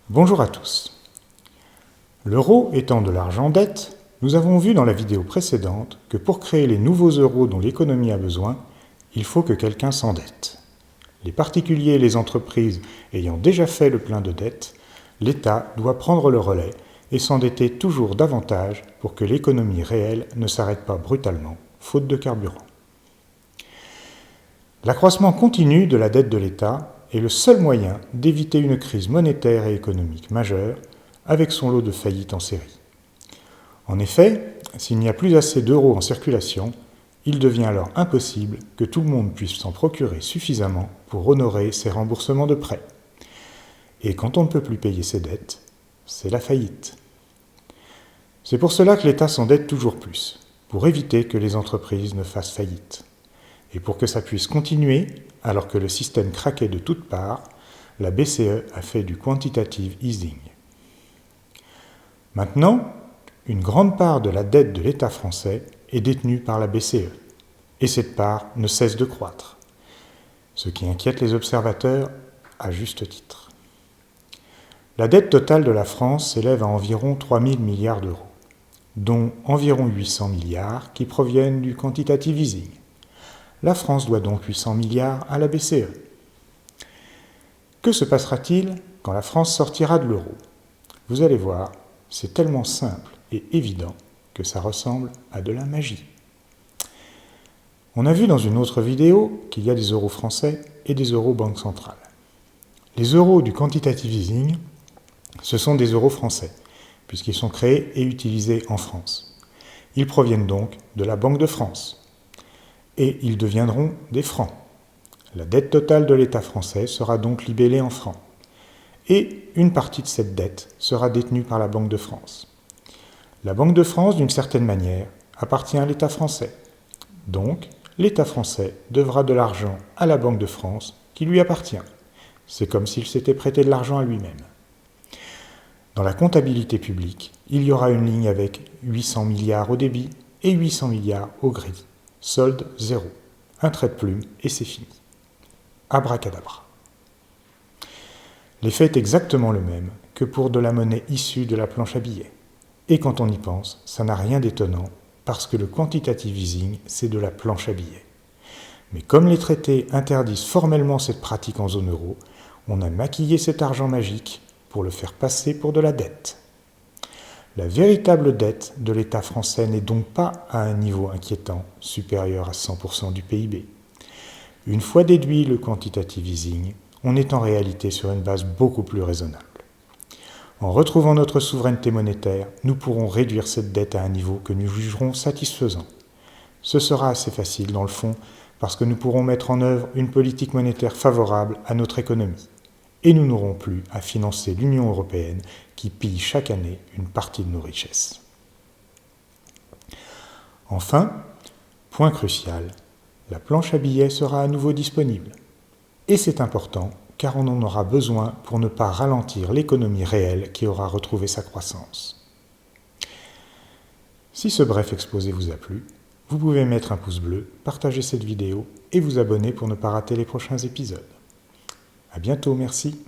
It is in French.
Bonjour à tous. L'euro étant de l'argent dette, nous avons vu dans la vidéo précédente que pour créer les nouveaux euros dont l'économie a besoin, il faut que quelqu'un s'endette. Les particuliers et les entreprises ayant déjà fait le plein de dettes, l'État doit prendre le relais et s'endetter toujours davantage pour que l'économie réelle ne s'arrête pas brutalement, faute de carburant. L'accroissement continu de la dette de l'État est le seul moyen d'éviter une crise monétaire et économique majeure avec son lot de faillites en série. En effet, s'il n'y a plus assez d'euros en circulation, il devient alors impossible que tout le monde puisse s'en procurer suffisamment pour honorer ses remboursements de prêts. Et quand on ne peut plus payer ses dettes, c'est la faillite. C'est pour cela que l'État s'endette toujours plus, pour éviter que les entreprises ne fassent faillite. Et pour que ça puisse continuer, alors que le système craquait de toutes parts, la BCE a fait du quantitative easing. Maintenant, une grande part de la dette de l'État français est détenue par la BCE, et cette part ne cesse de croître, ce qui inquiète les observateurs à juste titre. La dette totale de la France s'élève à environ 3 000 milliards d'euros, dont environ 800 milliards qui proviennent du quantitative easing. La France doit donc 800 milliards à la BCE. Que se passera-t-il quand la France sortira de l'euro? Vous allez voir, c'est tellement simple et évident que ça ressemble à de la magie. On a vu dans une autre vidéo qu'il y a des euros français et des euros banque centrale. Les euros du quantitative easing, ce sont des euros français, puisqu'ils sont créés et utilisés en France. Ils proviennent donc de la Banque de France. Et ils deviendront des francs. La dette totale de l'État français sera donc libellée en francs. Et une partie de cette dette sera détenue par la Banque de France. La Banque de France, d'une certaine manière, appartient à l'État français. Donc, l'État français devra de l'argent à la Banque de France qui lui appartient. C'est comme s'il s'était prêté de l'argent à lui-même. Dans la comptabilité publique, il y aura une ligne avec 800 milliards au débit et 800 milliards au crédit. Solde 0. Un trait de plume et c'est fini. Abracadabra. L'effet est exactement le même que pour de la monnaie issue de la planche à billets. Et quand on y pense, ça n'a rien d'étonnant parce que le quantitative easing, c'est de la planche à billets. Mais comme les traités interdisent formellement cette pratique en zone euro, on a maquillé cet argent magique pour le faire passer pour de la dette. La véritable dette de l'État français n'est donc pas à un niveau inquiétant, supérieur à 100% du PIB. Une fois déduit le quantitative easing, on est en réalité sur une base beaucoup plus raisonnable. En retrouvant notre souveraineté monétaire, nous pourrons réduire cette dette à un niveau que nous jugerons satisfaisant. Ce sera assez facile dans le fond, parce que nous pourrons mettre en œuvre une politique monétaire favorable à notre économie. Et nous n'aurons plus à financer l'Union européenne qui pille chaque année une partie de nos richesses. Enfin, point crucial, la planche à billets sera à nouveau disponible. Et c'est important car on en aura besoin pour ne pas ralentir l'économie réelle qui aura retrouvé sa croissance. Si ce bref exposé vous a plu, vous pouvez mettre un pouce bleu, partager cette vidéo et vous abonner pour ne pas rater les prochains épisodes. À bientôt, merci.